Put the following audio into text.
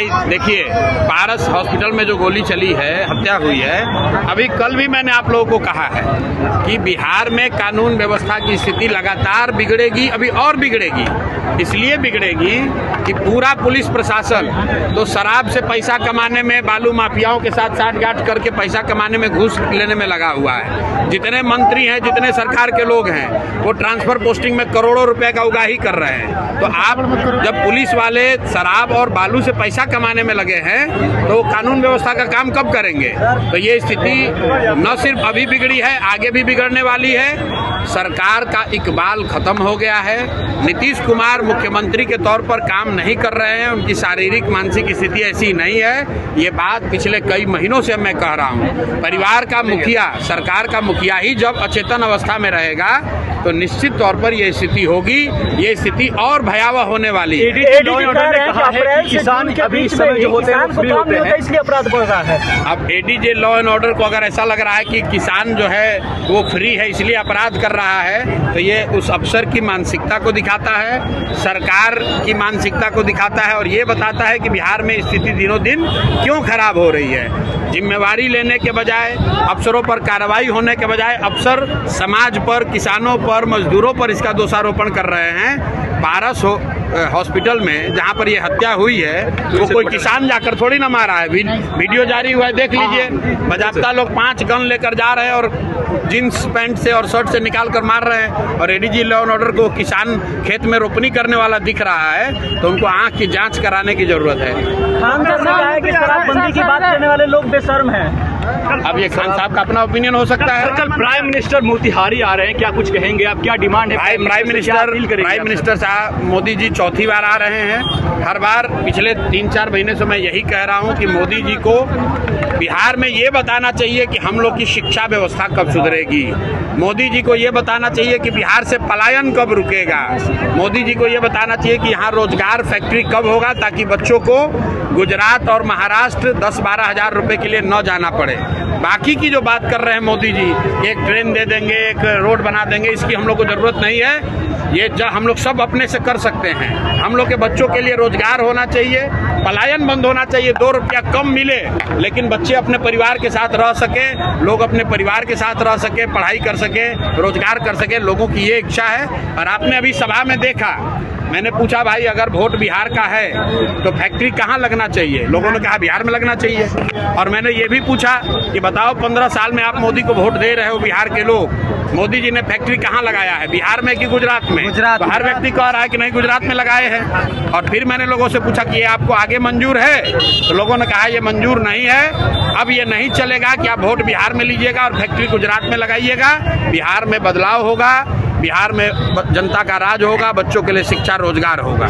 भाई देखिए, पारस हॉस्पिटल में जो गोली चली है, हत्या हुई है, अभी कल भी मैंने आप लोगों को कहा है कि बिहार में कानून व्यवस्था की स्थिति लगातार बिगड़ेगी, अभी और बिगड़ेगी। इसलिए बिगड़ेगी कि पूरा पुलिस प्रशासन तो शराब से पैसा कमाने में, बालू माफियाओं के साथ साठगांठ करके पैसा कमाने में, घूस लेने में लगा हुआ है। जितने मंत्री हैं, जितने सरकार के लोग हैं, वो ट्रांसफर पोस्टिंग में करोड़ों रुपए का उगाही कर रहे हैं। तो आप जब पुलिस वाले शराब और बालू से पैसा कमाने में लगे हैं तो कानून व्यवस्था का काम कब करेंगे? तो ये स्थिति न सिर्फ अभी बिगड़ी है, आगे भी बिगड़ने वाली है। सरकार का इकबाल खत्म हो गया है। नीतीश कुमार मुख्यमंत्री के तौर पर काम नहीं कर रहे हैं, उनकी शारीरिक मानसिक स्थिति ऐसी नहीं है। ये बात पिछले कई महीनों से मैं कह रहा हूँ। परिवार का मुखिया, सरकार का मुखिया ही जब अचेतन अवस्था में रहेगा तो निश्चित तौर पर यह स्थिति होगी। ये स्थिति और भयावह होने वाली है। किसान अभी इस समय जो होते हैं फ्री होते हैं, इसलिए अपराध बढ़ रहा है। अब एडीजे लॉ एंड ऑर्डर को अगर ऐसा लग रहा है कि किसान जो है वो फ्री है इसलिए अपराध कर रहा है, तो ये उस अफसर की मानसिकता को दिखाता है, सरकार की मानसिकता को दिखाता है और ये बताता है कि बिहार में स्थिति दिनों दिन क्यों खराब हो रही है। जिम्मेवारी लेने के बजाय, अफसरों पर कार्रवाई होने के बजाय अफसर समाज पर, किसानों पर, मजदूरों पर इसका दोषारोपण कर रहे हैं। पारस हॉस्पिटल में जहां पर ये हत्या हुई है वो कोई किसान जाकर थोड़ी ना मारा है। वीडियो जारी हुआ है, देख लीजिए। बाजाप्ता लोग 5 गन लेकर जा रहे हैं और जींस पैंट से और शर्ट से निकाल कर मार रहे हैं। और एडीजी लॉ एंड ऑर्डर को किसान खेत में रोपनी करने वाला दिख रहा है तो उनको आंख की जांच कराने की जरूरत है। खान साहब ने कहा है कि शराबबंदी की बात करने वाले लोग बेशर्म हैं। अब ये खान साहब का अपना ओपिनियन हो सकता है। कल प्राइम मिनिस्टर मोतिहारी आ रहे हैं, क्या कुछ कहेंगे आप? क्या डिमांड है? प्राइम मिनिस्टर साहब मोदी जी चौथी बार आ रहे हैं। हर बार पिछले 3-4 महीने से मैं यही कह रहा हूं कि मोदी जी को बिहार में ये बताना चाहिए कि हम लोग की शिक्षा व्यवस्था कब सुधरेगी। मोदी जी को ये बताना चाहिए कि बिहार से पलायन कब रुकेगा। मोदी जी को ये बताना चाहिए कि यहाँ रोजगार फैक्ट्री कब होगा ताकि बच्चों को गुजरात और महाराष्ट्र 10-12 हज़ार रुपए के लिए न जाना पड़े। बाकी की जो बात कर रहे हैं मोदी जी, एक ट्रेन दे देंगे, एक रोड बना देंगे, इसकी हम लोग को जरूरत नहीं है। ये हम लोग सब अपने से कर सकते हैं। हम लोग के बच्चों के लिए रोजगार होना चाहिए, पलायन बंद होना चाहिए। 2 रुपया कम मिले लेकिन बच्चे अपने परिवार के साथ रह सके, लोग अपने परिवार के साथ रह सके, पढ़ाई कर सके, रोजगार कर सके। लोगों की ये इच्छा है। और आपने अभी सभा में देखा, मैंने पूछा भाई अगर वोट बिहार का है तो फैक्ट्री कहाँ लगना चाहिए? लोगों ने कहा बिहार में लगना चाहिए। और मैंने ये भी पूछा कि बताओ 15 साल में आप मोदी को वोट दे रहे हो, बिहार के लोग, मोदी जी ने फैक्ट्री कहाँ लगाया है, बिहार में कि गुजरात में? तो हर व्यक्ति कह रहा है कि नहीं गुजरात में लगाए हैं। और फिर मैंने लोगों से पूछा कि ये आपको आगे मंजूर है? तो लोगों ने कहा ये मंजूर नहीं है। अब ये नहीं चलेगा कि आप वोट बिहार में लीजिएगा और फैक्ट्री गुजरात में लगाइएगा। बिहार में बदलाव होगा, बिहार में जनता का राज होगा, बच्चों के लिए शिक्षा रोजगार होगा।